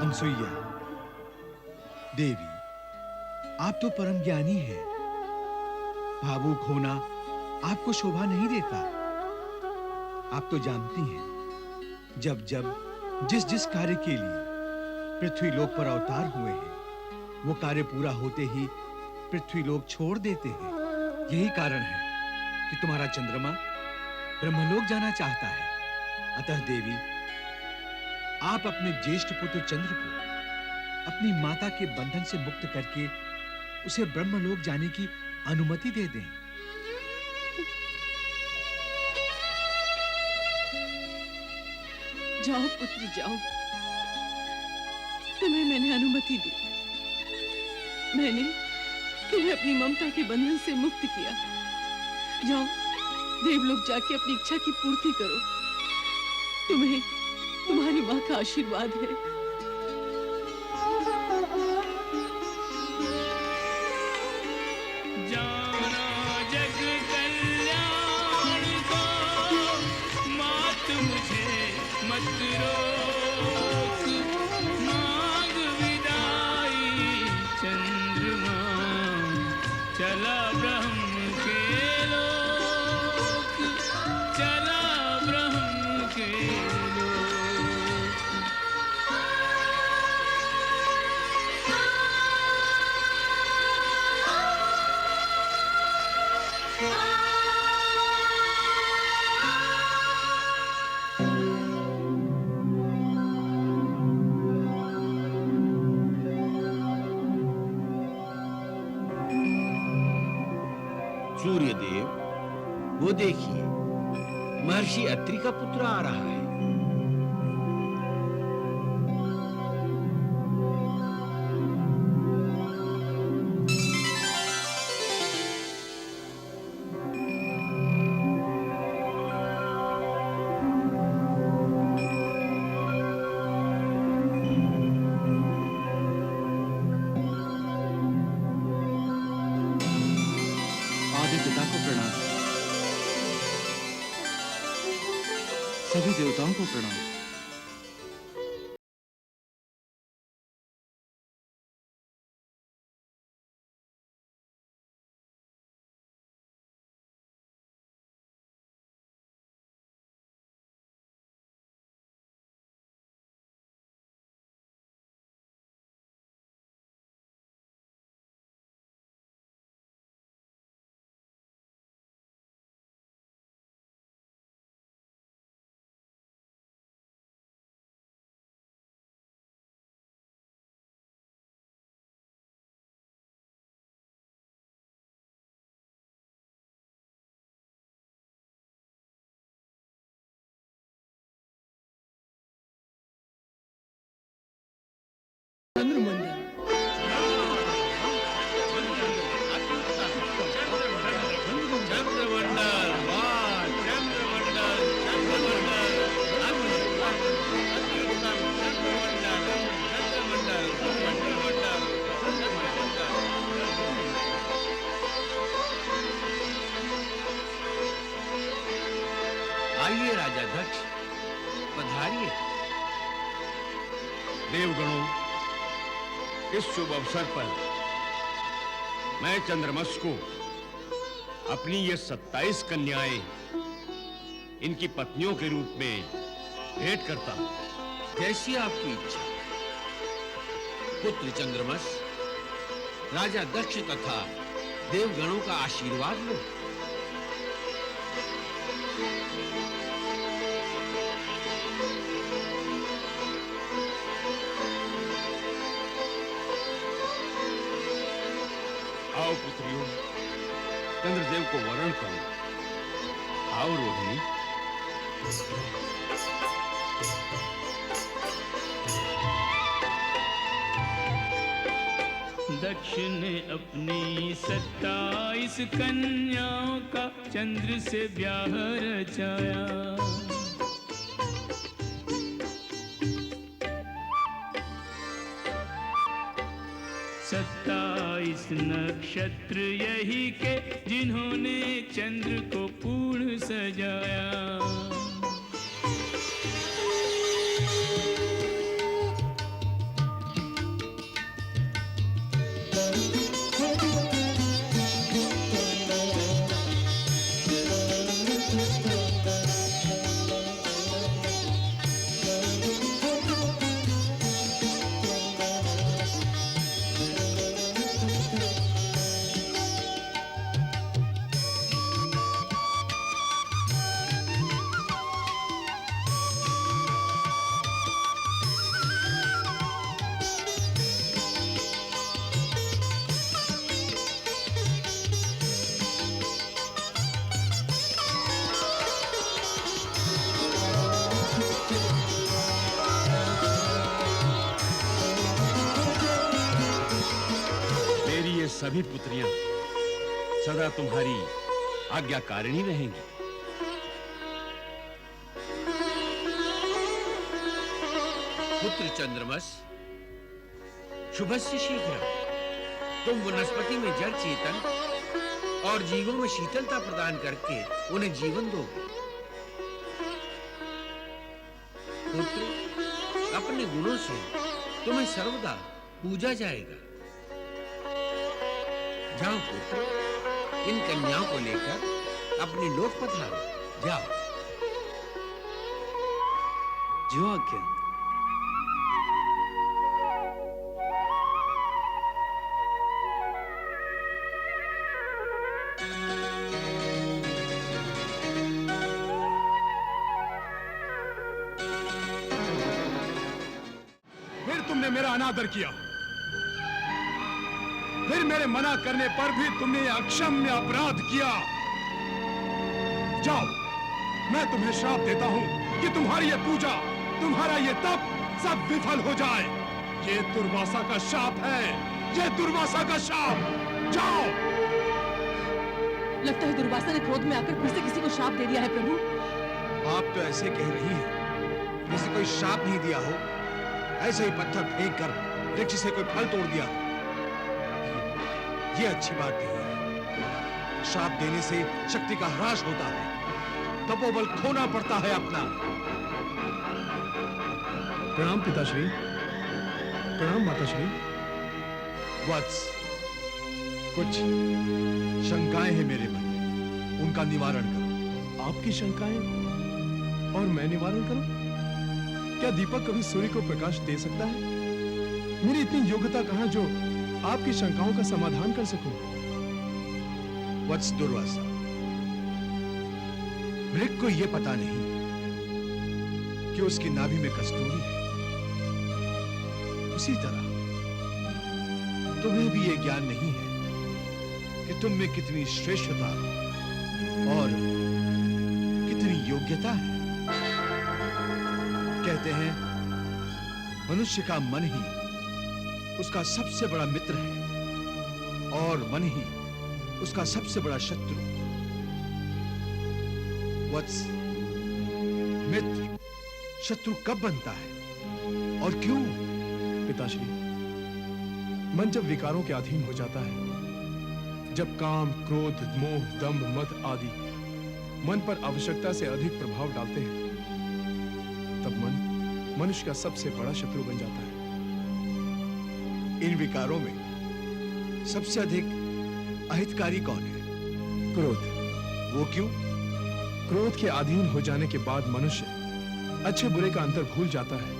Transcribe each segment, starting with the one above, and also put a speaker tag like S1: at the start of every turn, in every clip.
S1: अनसुईया, देवी, आप तो परम ज्ञानी हैं। भावुक होना आपको शोभा नहीं देता। आप तो जानती हैं, जब-जब जिस-जिस कार्य के लिए पृथ्वी लोक पर अवतार हुए हैं, वो कार्य पूरा होते ही पृथ्वी लोक छोड़ देते हैं। यही कारण है कि तुम्हारा चंद्रमा ब्रह्मलोक जाना चाहता है। अतः देवी, आप अपने ज्येष्ठ पुत्र चंद्र को अपनी माता के बंधन से मुक्त करके उसे ब्रह्मलोक जाने की अनुमति दे दें।
S2: जाओ पुत्र जाओ, तुम्हें मैंने अनुमति दी। मैंने तुम्हें अपनी ममता के बंधन से मुक्त किया। जाओ, देवलोक जाके अपनी इच्छा की पूर्ति करो। तुम्हें तुम्हारी मां का आशीर्वाद है।
S3: जाना जग कल्याण को, मात मुझे मत रोक। मांग विदाई चंद्रमा, चला ब्रह्म के लोक, चला ब्रह्म के लोक।
S4: सूर्यदेव, वो देखिए, महर्षि अत्रि का पुत्र आ रहा है।
S1: आदि पिता को प्रणाम। सभी देवताओं को प्रणाम।
S2: चंद्रमंडल,
S4: चंद्रमंडल, वाह, चंद्रमंडल, चंद्रमंडल, आइए राजा दक्ष, पधारिए।
S5: देवगणों, इस शुभ अवसर पर मैं चंद्रमस को अपनी ये 27 कन्याएं इनकी पत्नियों के रूप में भेंट करता हूं।
S4: जैसी आपकी इच्छा। पुत्र चंद्रमस, राजा दक्ष तथा देवगणों का आशीर्वाद लो।
S5: आओ पुत्रियों, चंद्रदेव को वरण करो। आओ रोहिणी।
S3: दक्ष ने अपनी 27 कन्याओं का चंद्र से ब्याह रचाया। 27 नक्षत्र यही के जिन्होंने चंद्र को पूर्ण सजाया।
S5: सभी पुत्रियां सदा तुम्हारी आज्ञाकारिणी रहेंगी।
S4: पुत्र चंद्रमस, शुभस्य शीघ्र। तुम वनस्पति में जड़ चेतन और जीवों में शीतलता प्रदान करके उन्हें जीवन दोगे। पुत्र, अपने गुणों से तुम्हें सर्वदा पूजा जाएगा। जाओ पुत्र, इन कन्याओं को लेकर अपने लोक पधारो। जाओ।
S1: जो आज्ञा।
S6: फिर तुमने मेरा अनादर किया, फिर मेरे मना करने पर भी तुमने अक्षम्य अपराध किया। जाओ, मैं तुम्हें श्राप देता हूं कि तुम्हारी ये पूजा, तुम्हारा ये तप सब विफल हो जाए। ये दुर्वासा का शाप है, ये दुर्वासा का शाप। जाओ।
S2: लगता है दुर्वासा ने क्रोध में आकर फिर से किसी को श्राप दे दिया है प्रभु।
S1: आप तो ऐसे कह रही हैं जैसे कोई श्राप नहीं दिया हो, ऐसे ही पत्थर फेंक कर वृक्ष से कोई फल तोड़ दिया। ये अच्छी बात नहीं है। श्राप देने से शक्ति का ह्रास होता है, तपोबल खोना पड़ता है अपना।
S6: प्रणाम पिताश्री। प्रणाम माताश्री।
S1: वत्स, कुछ शंकाएं हैं मेरे मन में, उनका निवारण करो।
S6: आपकी शंकाएं और मैं निवारण करूं? क्या दीपक कभी सूर्य को प्रकाश दे सकता है? मेरी इतनी योग्यता कहां जो आपकी शंकाओं का समाधान कर सकूं?
S1: वत्स दुर्वासा, मृग को यह पता नहीं कि उसकी नाभि में कस्तूरी है। उसी तरह तुम्हें भी यह ज्ञान नहीं है कि तुम में कितनी श्रेष्ठता और कितनी योग्यता है। कहते हैं मनुष्य का मन ही उसका सबसे बड़ा मित्र है और मन ही उसका सबसे बड़ा शत्रु। वत्स, मित्र शत्रु कब बनता है और क्यों?
S6: पिताश्री, मन जब विकारों के अधीन हो जाता है, जब काम, क्रोध, मोह, दंभ, मद आदि मन पर आवश्यकता से अधिक प्रभाव डालते हैं, तब मन मनुष्य का सबसे बड़ा शत्रु बन जाता है।
S1: इन विकारों में सबसे अधिक अहितकारी कौन है?
S6: क्रोध।
S1: वो क्यों?
S6: क्रोध के अधीन हो जाने के बाद मनुष्य अच्छे बुरे का अंतर भूल जाता है,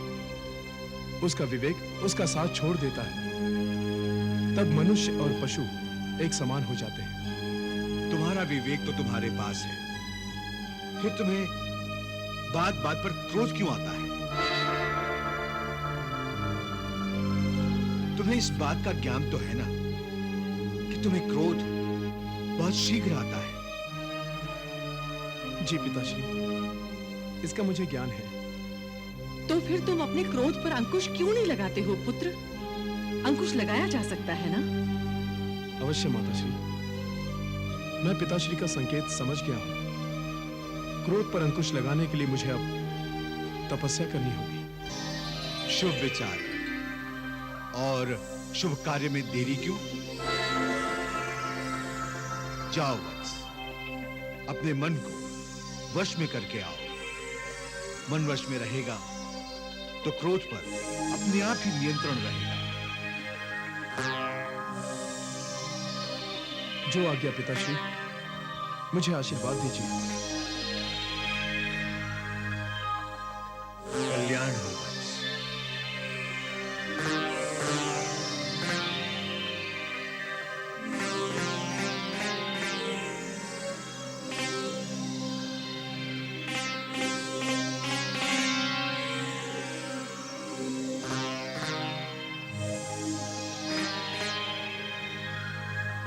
S6: उसका विवेक उसका साथ छोड़ देता है। तब मनुष्य और पशु एक समान हो जाते हैं।
S1: तुम्हारा विवेक तो तुम्हारे पास है, फिर तुम्हें बात बात पर क्रोध क्यों आता है? तुम्हें इस बात का ज्ञान तो है ना कि तुम्हें क्रोध बहुत शीघ्र आता है।
S6: जी पिताश्री, इसका मुझे ज्ञान है।
S2: तो फिर तुम अपने क्रोध पर अंकुश क्यों नहीं लगाते हो पुत्र? अंकुश लगाया जा सकता है ना?
S6: अवश्य माताश्री, मैं पिताश्री का संकेत समझ गया हूं। क्रोध पर अंकुश लगाने के लिए मुझे अब तपस्या करनी होगी।
S1: शुभ विचार और शुभ कार्य में देरी क्यों? जाओ वत्स, अपने मन को वश में करके आओ। मन वश में रहेगा तो क्रोध पर अपने आप ही नियंत्रण रहेगा।
S6: जो आज्ञा पिताश्री, मुझे आशीर्वाद दीजिए।
S1: कल्याण हो वत्स।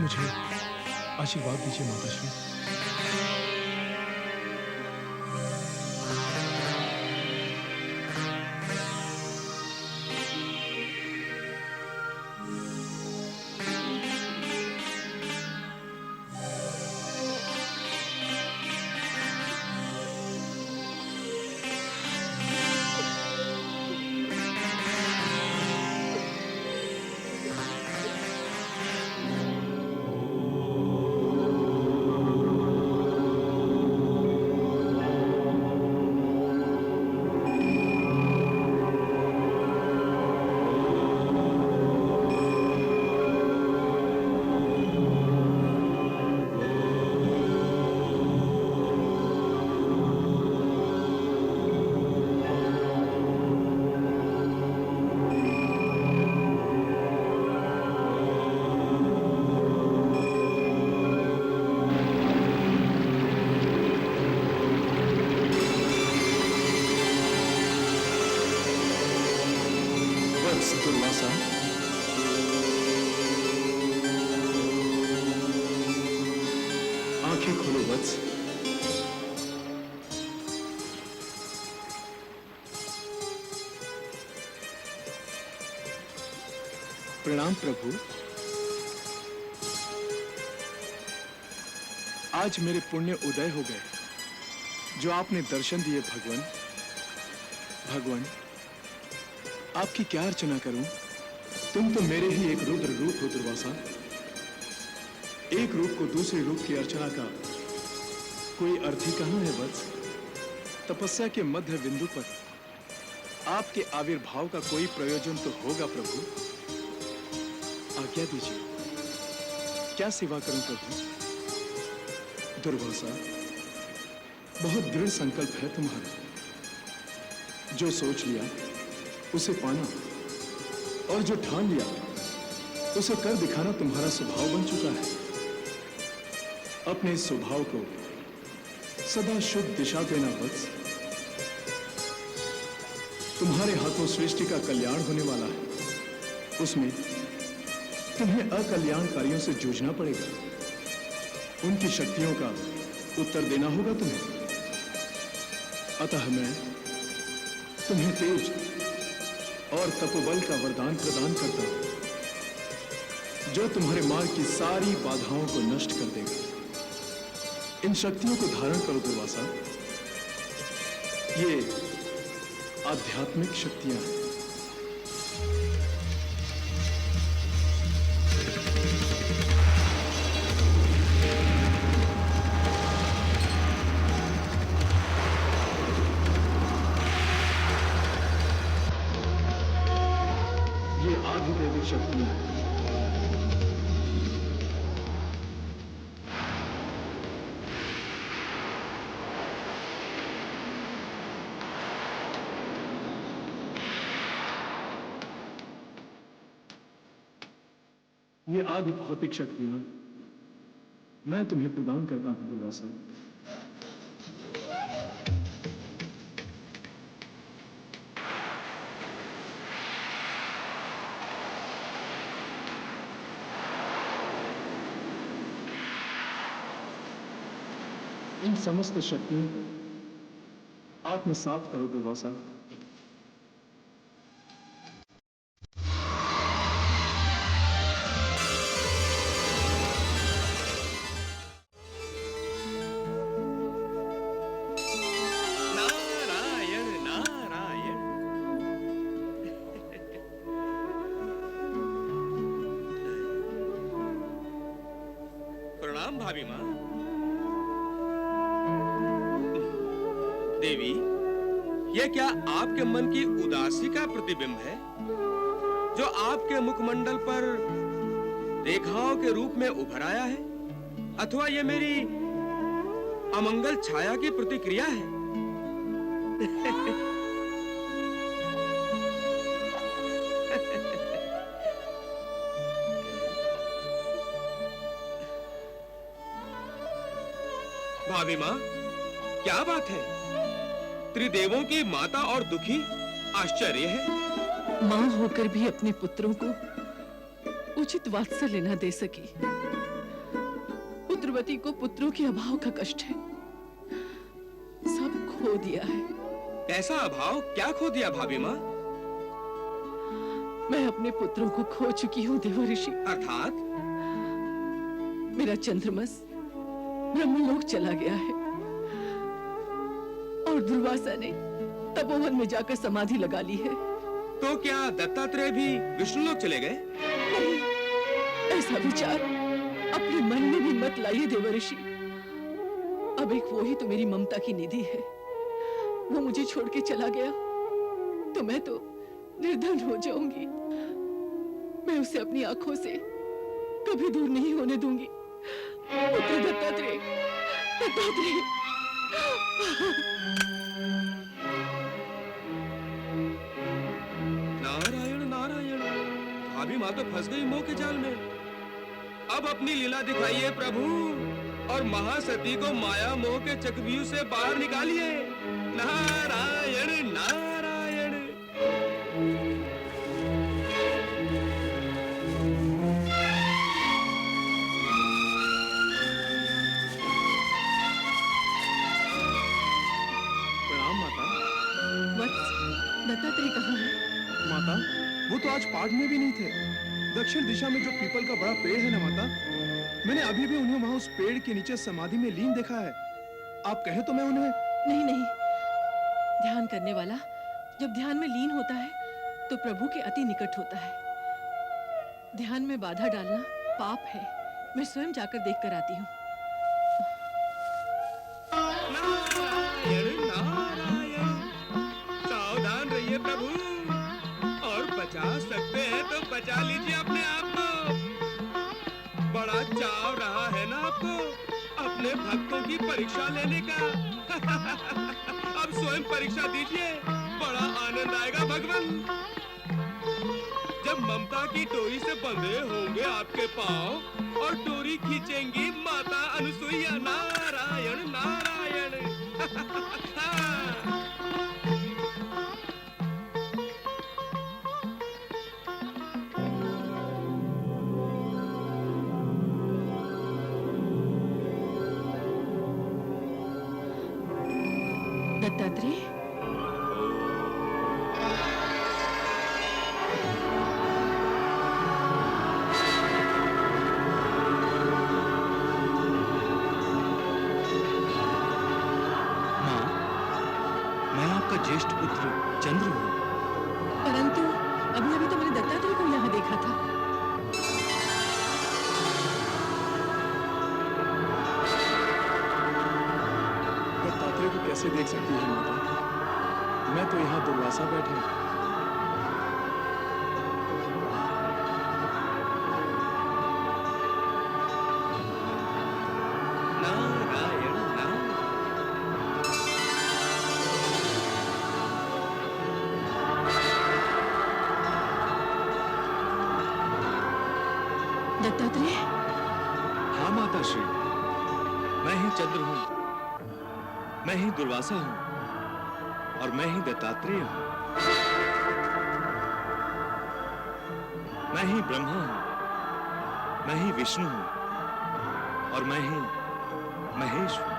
S6: मुझे आशीर्वाद दीजिए माताश्री। दुर्वासा, आंखें खोलो वत्स। प्रणाम प्रभु। आज मेरे पुण्य उदय हो गए जो आपने दर्शन दिए भगवान। भगवान, आपकी क्या अर्चना करूं? तुम तो मेरे ही एक रुद्र रूप हो दुर्वासा। एक रूप को दूसरे रूप की अर्चना का कोई अर्थ ही कहां है वत्स? तपस्या के मध्य बिंदु पर आपके आविर्भाव का कोई प्रयोजन तो होगा प्रभु। आज्ञा दीजिए, क्या सेवा करूं प्रभु? दुर्वासा, बहुत दृढ़ संकल्प है तुम्हारा। जो सोच लिया उसे पाना, और जो ठान लिया उसे कर दिखाना तुम्हारा स्वभाव बन चुका है। अपने इस स्वभाव को सदा शुभ दिशा देना वत्स। तुम्हारे हाथों सृष्टि का कल्याण होने वाला है, उसमें तुम्हें अकल्याणकारियों से जूझना पड़ेगा। उनकी शक्तियों का उत्तर देना होगा तुम्हें। अतः मैं तुम्हें तेज और तपोबल का वरदान प्रदान करता हूं, जो तुम्हारे मार्ग की सारी बाधाओं को नष्ट कर देगा। इन शक्तियों को धारण करो दुर्वासा। ये आध्यात्मिक शक्तियां हैं। ये आधिदैविक शक्तियां हैं। ये आदि भौतिक शक्तियां मैं तुम्हें प्रदान करता हूं दुर्वासा। इन समस्त शक्तियों को आत्मसात करो दुर्वासा।
S5: भाभी माँ। देवी, यह क्या आपके मन की उदासी का प्रतिबिंब है जो आपके मुखमंडल पर रेखाओं के रूप में उभर आया है, अथवा यह मेरी अमंगल छाया की प्रतिक्रिया है? भाभी माँ, क्या बात है? त्रिदेवों की माता और दुखी, आश्चर्य है।
S2: मां होकर भी अपने पुत्रों को उचित वात्सल्य न दे सकी। पुत्रवती को पुत्रों के अभाव का कष्ट है। सब खो दिया है।
S5: ऐसा अभाव क्या खो दिया भाभी माँ?
S2: मैं अपने पुत्रों को खो चुकी हूँ देवर्षि।
S5: अर्थात?
S2: मेरा चंद्रमस ब्रह्मलोक चला गया है और दुर्वासा ने तपोवन में जाकर समाधि लगा ली है।
S5: तो क्या दत्तात्रेय भी विष्णुलोक चले गए?
S2: नहीं, ऐसा विचार अपने मन में भी मत लाइए देवर्षि। अब एक वो ही तो मेरी ममता की निधि है। वो मुझे छोड़ के चला गया तो मैं तो निर्धन हो जाऊंगी। मैं उसे अपनी आंखों से कभी दूर नहीं होने दूंगी। पुत्र दत्तात्रेय, दत्तात्रेय।
S5: नारायण नारायण, भाभी माँ तो फंस गई मोह के जाल में। अब अपनी लीला दिखाइए प्रभु और महासती को माया मोह के चक्रव्यूह से बाहर निकालिए। नारायण नारायण।
S6: प्रणाम माता।
S2: वत्स, दत्तात्रेय कहाँ है?
S6: माता, वो तो आज पाठ में भी नहीं थे। दक्षिण दिशा में जो पीपल का बड़ा पेड़ है ना माता, मैंने अभी भी उन्हें वहां उस पेड़ के नीचे समाधि में लीन देखा है। आप कहे तो मैं उन्हें...
S2: नहीं नहीं, ध्यान करने वाला जब ध्यान में लीन होता है तो प्रभु के अति निकट होता है। ध्यान में बाधा डालना पाप है। मैं स्वयं जाकर देख कर आती हूँ।
S5: नारायण नारायण। सावधान रहिए प्रभु, और बचा सकते हैं तो बचा लीजिए अपने आप को। बड़ा चाव रहा है ना आपको अपने भक्तों की परीक्षा लेने का। अब स्वयं परीक्षा दीजिए, बड़ा आनंद आएगा भगवान। जब ममता की डोरी से बंधे होंगे आपके पांव और डोरी खींचेंगी माता अनुसुईया। नारायण नारायण।
S2: दत्तात्रेय,
S1: मैं आपका ज्येष्ठ पुत्र चंद्र हूँ।
S2: परंतु अभी अभी तो मैंने दत्तात्रेय को यहाँ देखा था।
S6: दत्तात्रेय को कैसे देख सकती है माता? मैं तो यहाँ दुर्वासा बैठा हूँ।
S5: नारायण नारायण।
S2: दत्तात्रेय,
S1: हाँ माता श्री, मैं ही चंद्र हूँ, मैं ही दुर्वासा हूँ और मैं ही दत्तात्रेय हूँ। मैं ही ब्रह्मा हूँ, मैं ही विष्णु हूँ और मैं ही महेश हूँ।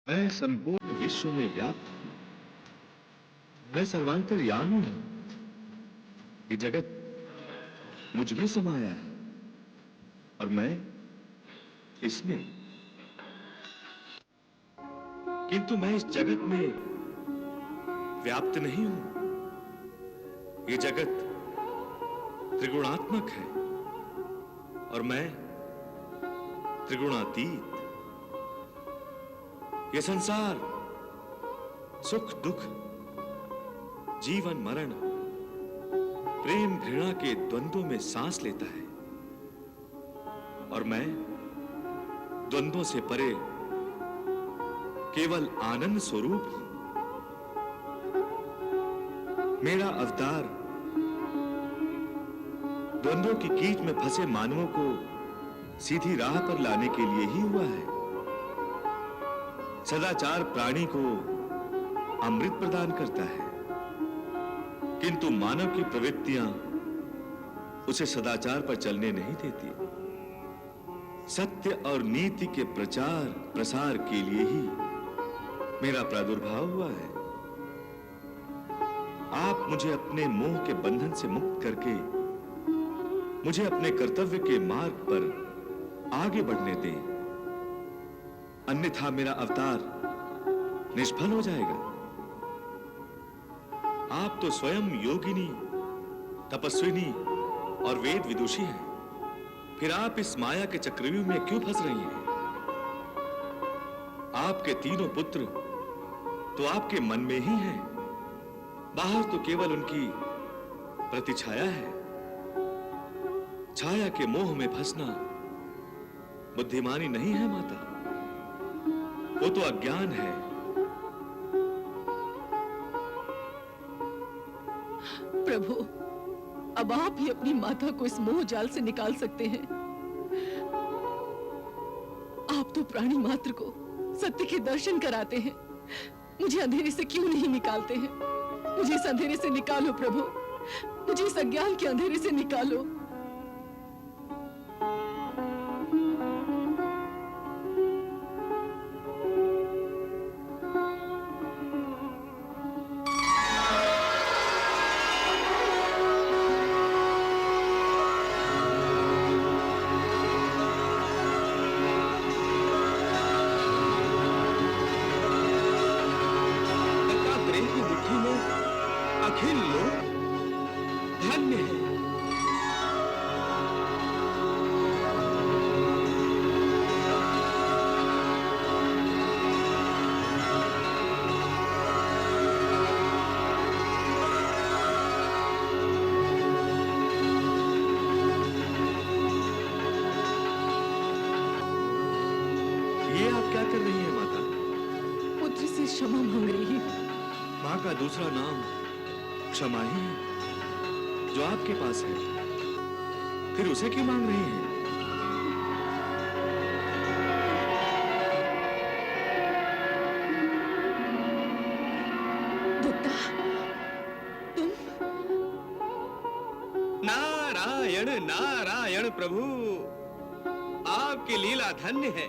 S7: मैं संपूर्ण विश्व में व्याप्त हूं। मैं सर्वांतर्यामी हूं। ये जगत मुझ में समाया है और मैं इसमें। किंतु मैं इस जगत में व्याप्त नहीं हूं। ये जगत त्रिगुणात्मक है और मैं त्रिगुणातीत। ये संसार सुख दुख, जीवन मरण, प्रेम घृणा के द्वंद्वों में सांस लेता है और मैं द्वंद्वों से परे केवल आनंद स्वरूप हूं। मेरा अवतार द्वंद्वों की कीच में फंसे मानवों को सीधी राह पर लाने के लिए ही हुआ है। सदाचार प्राणी को अमृत प्रदान करता है, किंतु मानव की प्रवृत्तियां उसे सदाचार पर चलने नहीं देती। सत्य और नीति के प्रचार प्रसार के लिए ही मेरा प्रादुर्भाव हुआ है। आप मुझे अपने मोह के बंधन से मुक्त करके मुझे अपने कर्तव्य के मार्ग पर आगे बढ़ने दें, अन्यथा मेरा अवतार निष्फल हो जाएगा। आप तो स्वयं योगिनी, तपस्विनी और वेद विदुषी हैं। फिर आप इस माया के चक्रव्यूह में क्यों फंस रही हैं? आपके तीनों पुत्र तो आपके मन में ही हैं। बाहर तो केवल उनकी प्रतिछाया है। छाया के मोह में फंसना बुद्धिमानी नहीं है माता, वो तो अज्ञान है।
S2: प्रभु, अब आप ही अपनी माता को इस मोह जाल से निकाल सकते हैं। आप तो प्राणी मात्र को सत्य के दर्शन कराते हैं। मुझे अंधेरे से क्यों नहीं निकालते हैं? मुझे इस अंधेरे से निकालो प्रभु, मुझे इस अज्ञान के अंधेरे से निकालो।
S4: अखिल लोक धन्य है।
S7: ये आप क्या कर रही हैं माता?
S2: पुत्र से क्षमा मांग रही है।
S7: मां का दूसरा नाम क्षमा ही है जो आपके पास है, फिर उसे क्यों मांग रही हैं?
S2: दत्ता, तुम?
S4: नारायण नारायण प्रभु, आपकी लीला धन्य है।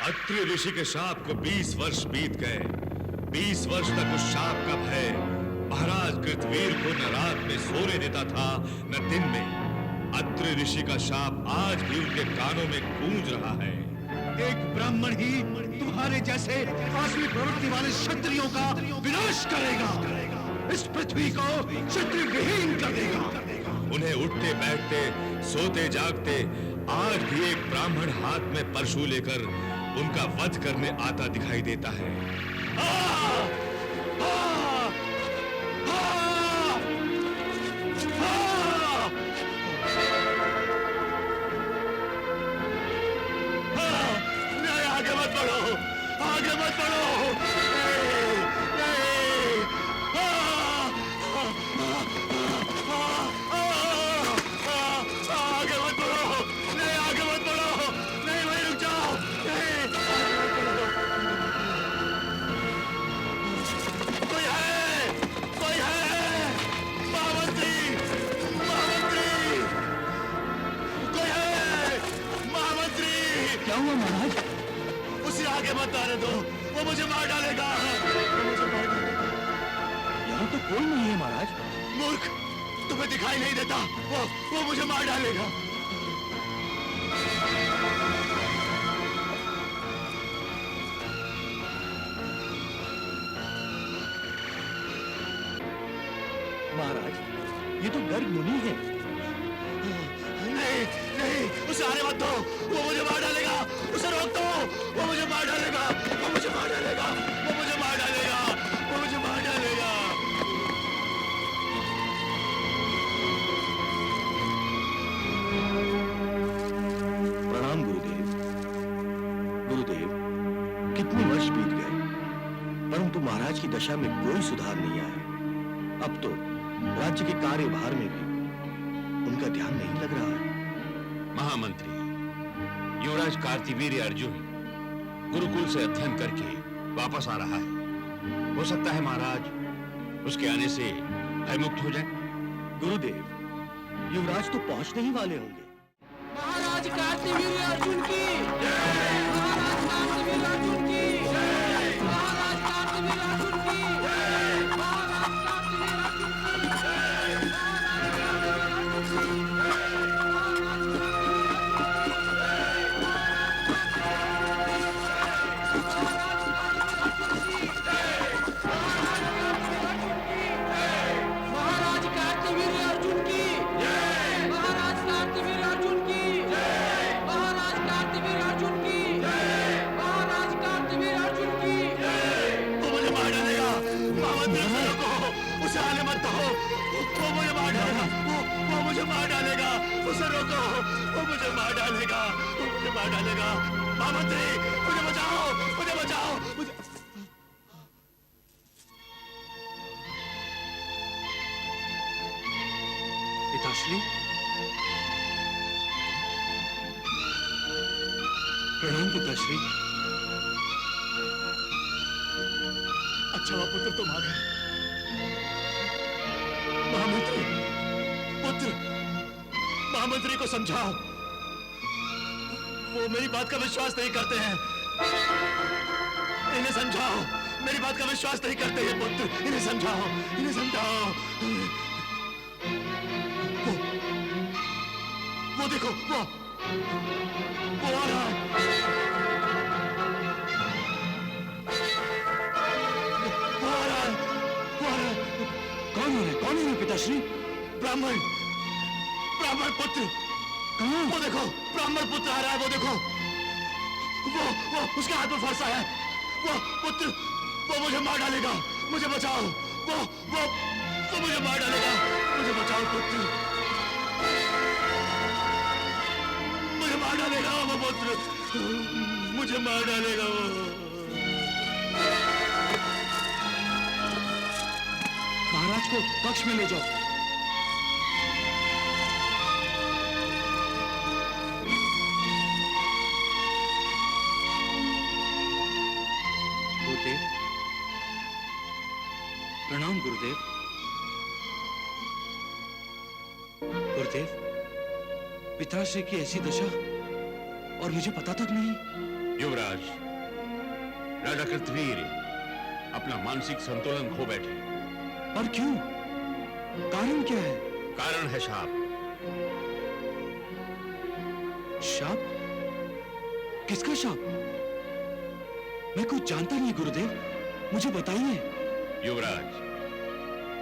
S5: अत्रि ऋषि के शाप को 20 वर्ष बीत गए। 20 वर्ष तक उस शाप का भय महाराज कृतवीर को न रात में सोने देता था न दिन में। अत्रि ऋषि का शाप आज भी उनके कानों में गूंज रहा है।
S1: एक ब्राह्मण ही तुम्हारे जैसे आसुरी प्रवृत्ति वाले क्षत्रियों का विनाश करेगा, इस पृथ्वी को क्षत्रिय विहीन कर देगा।
S5: उन्हें उठते बैठते सोते जागते आज भी एक ब्राह्मण हाथ में परशु लेकर उनका वध करने आता दिखाई देता है।
S7: आगे मत बढ़ो, आगे मत बढ़ो। आगे मत बढ़ो, नहीं आगे मत बढ़ो, नहीं भाई रुक जाओ, नहीं। कोई है? वो मुझे मार डालेगा, वो मुझे मार डालेगा। यहाँ तो कोई नहीं है महाराज। मूर्ख, तुम्हें दिखाई नहीं देता? वो मुझे मार डालेगा। महाराज, ये तो गर्ग मुनि है। नहीं नहीं, उसे आने मत दो, वो मुझे मार डालेगा। उसे रोक दो, वो मुझे मार डालेगा, वो मुझे मार डालेगा, वो मुझे मार डालेगा, वो मुझे मार डालेगा। प्रणाम गुरुदेव। गुरुदेव, कितने वर्ष बीत गए, परंतु महाराज की दशा में कोई सुधार नहीं आया। अब तो राज्य के कार्यभार में भी उनका ध्यान नहीं लग रहा है।
S5: महामंत्री, युवराज कार्तिवीर्य अर्जुन गुरुकुल से अध्ययन करके वापस आ रहा है। हो सकता है महाराज उसके आने से भयमुक्त हो जाए।
S7: गुरुदेव, युवराज तो पहुंचने ही वाले होंगे।
S2: महाराज कार्तिवीर्य अर्जुन की महाराज कार्तिवीर्य अर्जुन की महाराज कार्तिवीर्य अर्जुन की महाराज कार्तिवीर्य अर्जुन की। महाराज कार्तिवीर्य अर्जुन की महाराज कार्तिवीर्य अर्जुन की महाराज कार्तिवीर्य अर्जुन की महाराज कार्तिवीर्य अर्जुन की।
S7: वो मुझे मार डालेगा। महामंत्री से रोको, उसे आने मत दो, वो मुझे मार डालेगा, वो मुझे मार डालेगा। उसे रोको, वो मुझे मार डालेगा, वो मुझे मार डालेगा। महामंत्री, मुझे बचाओ, मुझे बचाओ, मुझे। पिताश्री, प्रणाम पिताश्री। अच्छा हुआ पुत्र तुम आ गए। महामंत्री, पुत्र, महामंत्री को समझाओ, वो मेरी बात का विश्वास नहीं करते हैं। इन्हें समझाओ, मेरी बात का विश्वास नहीं करते हैं पुत्र। इन्हें समझाओ, इन्हें समझाओ। वो देखो, वो आ रहा है। वो आ रहा है, वो आ रहा है। कौन है? कौन है पिताश्री? ब्राह्मण, ब्राह्मण पुत्र। कहाँ? वो देखो, ब्राह्मण पुत्र आ रहा है। वो देखो, वो उसके हाथ में फंसा है। वो पुत्र, वो मुझे मार डालेगा, मुझे बचाओ। वो मुझे मार डालेगा, मुझे बचाओ पुत्र। मुझे मार डालेगा वो पुत्र, मुझे मार डालेगा वो। महाराज को कक्ष में ले जाओ। गुरुदेव, प्रणाम गुरुदेव। गुरुदेव, पिताश्री की ऐसी दशा और मुझे पता तक नहीं।
S5: युवराज, राजा कार्तिवीर्य अपना मानसिक संतुलन खो बैठे।
S7: और क्यों? कारण क्या है?
S5: कारण है शाप।
S7: शाप? किसका शाप? मैं कुछ जानता नहीं गुरुदेव, मुझे बताइए।
S5: युवराज,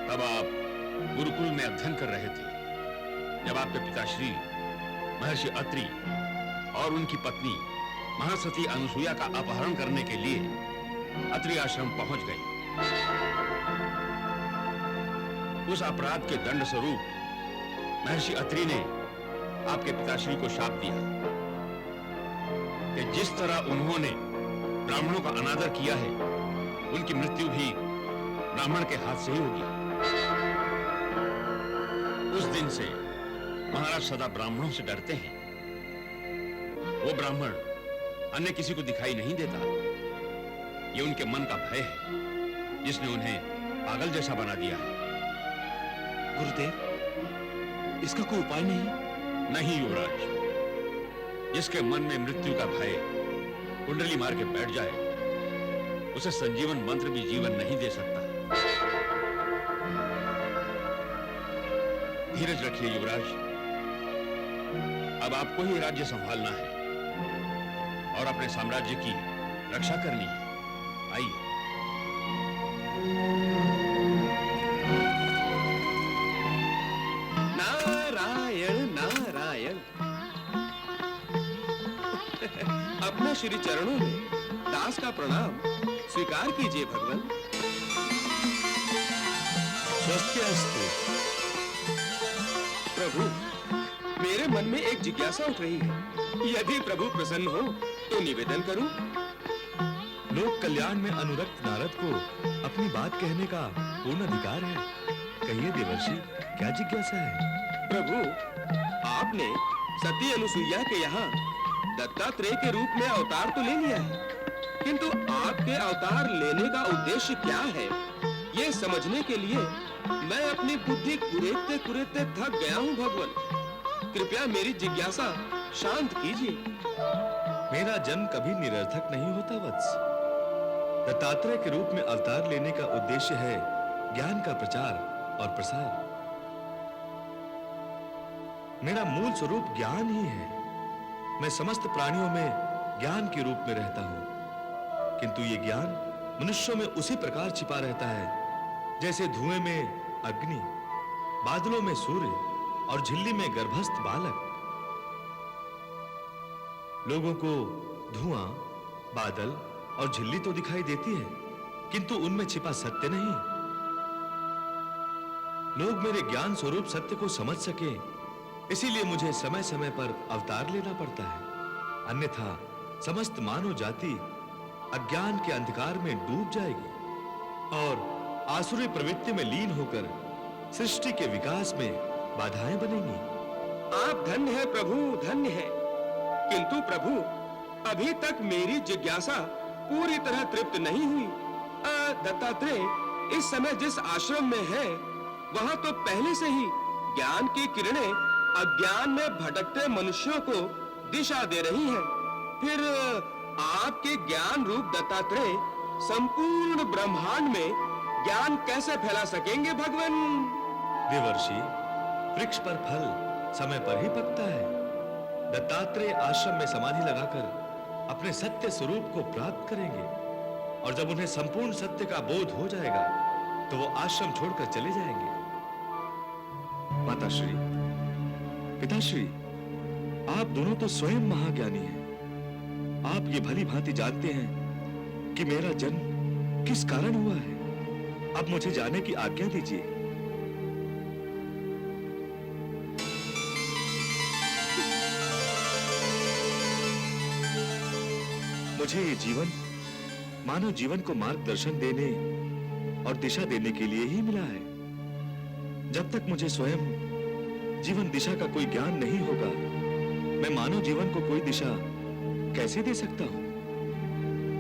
S5: तब आप गुरुकुल में अध्ययन कर रहे थे जब आपके पिताश्री महर्षि अत्रि और उनकी पत्नी महासती अनुसुईया का अपहरण करने के लिए अत्रि आश्रम पहुंच गए। उस अपराध के दंड स्वरूप महर्षि अत्रि ने आपके पिताश्री को शाप दिया कि जिस तरह उन्होंने ब्राह्मणों का अनादर किया है, उनकी मृत्यु भी ब्राह्मण के हाथ से ही होगी। उस दिन से महाराज सदा ब्राह्मणों से डरते हैं। वो ब्राह्मण अन्य किसी को दिखाई नहीं देता। ये उनके मन का भय है जिसने उन्हें पागल जैसा बना दिया है।
S7: गुरुदेव, इसका कोई उपाय नहीं?
S5: नहीं युवराज, जिसके मन में मृत्यु का भय कुंडली मार के बैठ जाए, उसे संजीवन मंत्र भी जीवन नहीं दे सकता। धीरज रखिए युवराज, अब आपको ही राज्य संभालना है और अपने साम्राज्य की रक्षा करनी है। आइए।
S8: नारायण नारायण। अपने श्री चरणों में दास का प्रणाम स्वीकार कीजिए भगवान।
S7: स्वस्तिअस्तु।
S8: प्रभु, मेरे मन में एक जिज्ञासा उठ रही है। यदि प्रभु प्रसन्न हो तो निवेदन करूं।
S7: लोक कल्याण में अनुरक्त नारद को अपनी बात कहने का पूर्ण अधिकार है। कहिए देवर्षि, क्या जिज्ञासा है?
S8: प्रभु, आपने सती अनुसुईया के यहाँ दत्तात्रेय के रूप में अवतार तो ले लिया है, किंतु आपके अवतार लेने का उद्देश्य क्या है, ये समझने के लिए मैं अपनी बुद्धि कुरेदते कुरेदते थक गया हूँ भगवान। कृपया मेरी जिज्ञासा शांत कीजिए।
S7: मेरा जन्म कभी निरर्थक नहीं होता वत्स। दत्तात्रेय के रूप में अवतार लेने का उद्देश्य है ज्ञान का प्रचार और प्रसार। मेरा मूल स्वरूप ज्ञान ही है। मैं समस्त प्राणियों में ज्ञान के रूप में रहता हूं, किंतु ये ज्ञान मनुष्यों में उसी प्रकार छिपा रहता है जैसे धुएं में अग्नि, बादलों में सूर्य और झिल्ली में गर्भस्थ बालक। लोगों को धुआं, बादल और झिल्ली तो दिखाई देती है, किंतु उनमें छिपा सत्य नहीं। लोग मेरे ज्ञान स्वरूप सत्य को समझ सके, इसीलिए मुझे समय समय पर अवतार लेना पड़ता है। अन्यथा समस्त मानव जाति अज्ञान के अंधकार में डूब जाएगी और आसुरी प्रवृत्ति में लीन होकर सृष्टि के विकास में बाधाएं बनेंगी।
S8: आप धन्य है प्रभु, धन्य है। किंतु प्रभु, अभी तक मेरी जिज्ञासा पूरी तरह तृप्त नहीं हुई। दत्तात्रेय इस समय जिस आश्रम में है, वहां तो पहले से ही ज्ञान की किरणें अज्ञान में भटकते मनुष्यों को दिशा दे रही हैं। फिर आपके ज्ञान रूप दत्तात्रेय संपूर्ण ब्रह्मांड में ज्ञान कैसे फैला सकेंगे भगवान?
S7: देवर्षि, वृक्ष पर फल समय पर ही पकता है। दत्तात्रेय आश्रम में समाधि लगाकर अपने सत्य स्वरूप को प्राप्त करेंगे और जब उन्हें संपूर्ण सत्य का बोध हो जाएगा तो वो आश्रम छोड़कर चले जाएंगे। माताश्री, पिताश्री, आप दोनों तो स्वयं महाज्ञानी हैं। आप ये भली भांति जानते हैं कि मेरा जन्म किस कारण हुआ है। अब मुझे जाने की आज्ञा दीजिए। मुझे ये जीवन मानव जीवन को मार्गदर्शन देने और दिशा देने के लिए ही मिला है। जब तक मुझे स्वयं जीवन दिशा का कोई ज्ञान नहीं होगा, मैं मानव जीवन को कोई दिशा कैसे दे सकता हूं?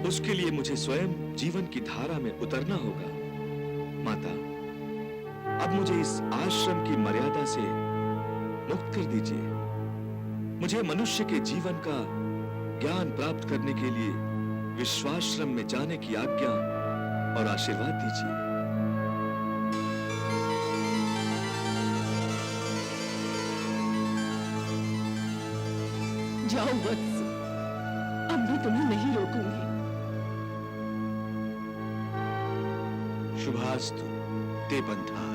S7: उसके लिए मुझे स्वयं जीवन की धारा में उतरना होगा। माता, अब मुझे इस आश्रम की मर्यादा से मुक्त कर दीजिए। मुझे मनुष्य के जीवन का ज्ञान प्राप्त करने के लिए विश्वाश्रम में जाने की आज्ञा और आशीर्वाद दीजिए।
S2: जाओ वत्स, अब मैं तुम्हें नहीं रोकूंगी।
S1: शुभास्तु ते पंथा।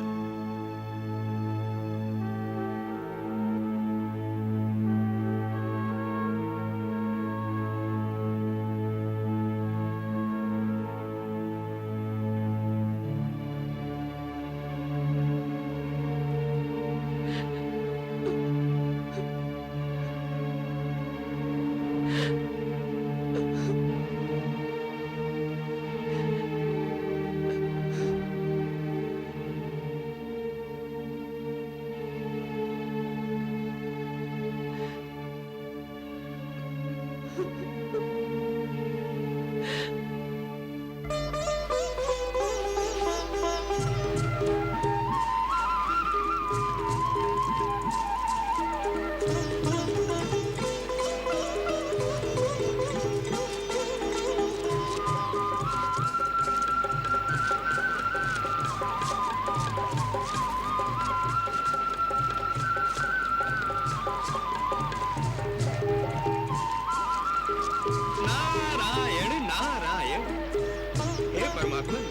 S8: परमात्मन,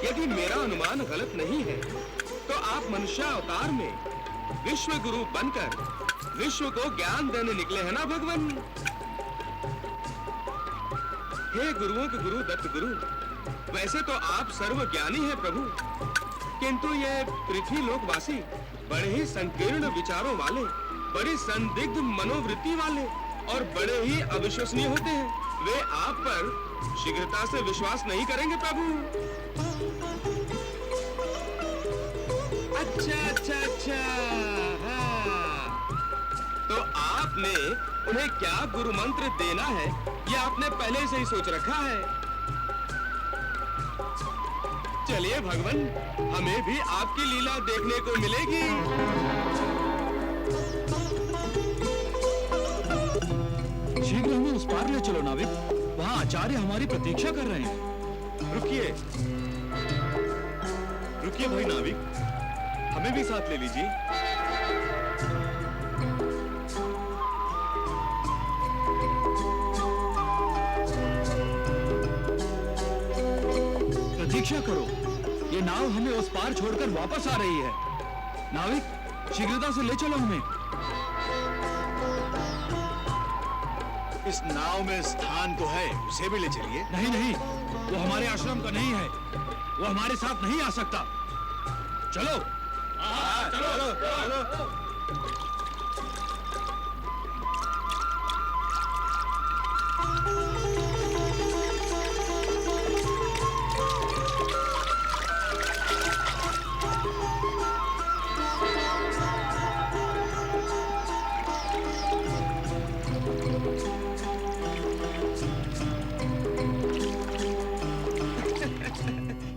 S8: यदि मेरा अनुमान गलत नहीं है तो आप मनुष्य अवतार में विश्व गुरु बनकर विश्व को ज्ञान देने निकले हैं ना भगवान? हे गुरुओं के गुरु दत्त गुरु, वैसे तो आप सर्वज्ञानी हैं प्रभु, किंतु ये पृथ्वी लोकवासी बड़े ही संकीर्ण विचारों वाले, बड़ी संदिग्ध मनोवृत्ति वाले और बड़े ही अविश्वसनीय होते हैं। वे आप पर शीघ्रता से विश्वास नहीं करेंगे प्रभु। अच्छा, हाँ। तो आपने उन्हें क्या गुरु मंत्र देना है, यह आपने पहले से ही सोच रखा है। चलिए भगवान, हमें भी आपकी लीला देखने को मिलेगी।
S9: शीघ्र हमें उस पार ले चलो नाविक, वहाँ आचार्य हमारी प्रतीक्षा कर रहे हैं।
S7: रुकिए रुकिए भाई नाविक, हमें भी साथ ले लीजिए।
S9: प्रतीक्षा करो, ये नाव हमें उस पार छोड़कर वापस आ रही है। नाविक, शीघ्रता से ले चलो हमें।
S1: इस नाव में स्थान तो है, उसे भी ले चलिए।
S9: नहीं नहीं, वो हमारे आश्रम का नहीं है, वो हमारे साथ नहीं आ सकता। चलो
S8: चलो।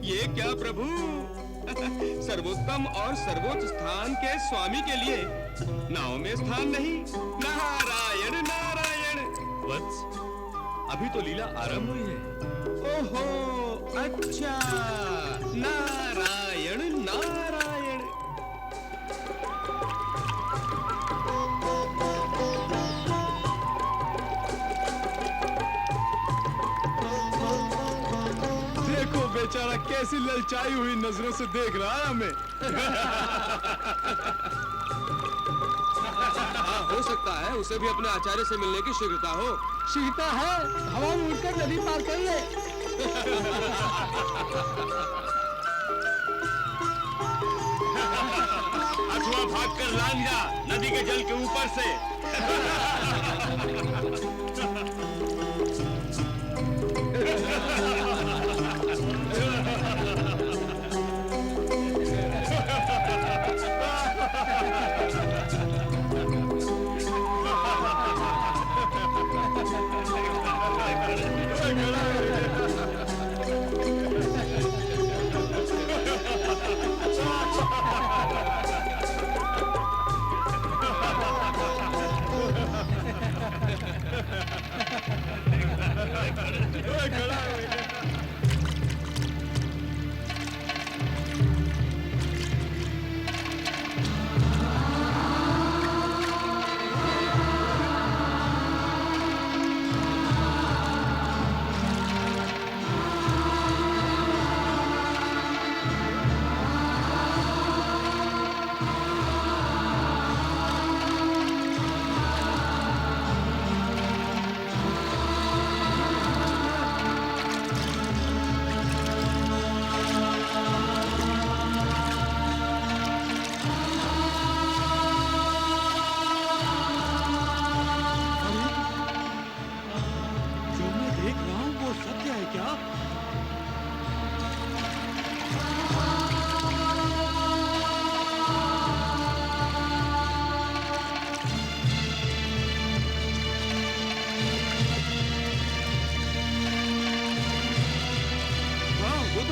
S8: ये क्या प्रभु, सर्वोत्तम और सर्वोच्च स्थान के स्वामी के लिए नाव में स्थान नहीं। नारायण नारायण।
S7: वत्स, अभी तो लीला आरंभ हुई है।
S8: ओहो, अच्छा, नारायण नारायण।
S6: देखो बेचारा कैसी ललचाई हुई नजरों से देख रहा है हमें।
S8: हाँ, हो सकता है उसे भी अपने आचार्य से मिलने की शीघ्रता हो।
S9: शीघ्रता है, हवा में उड़कर नदी पार कर ले।
S5: अथवा भागकर लांग जा नदी के जल के ऊपर से।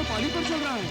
S8: पानी पर चल रहा है।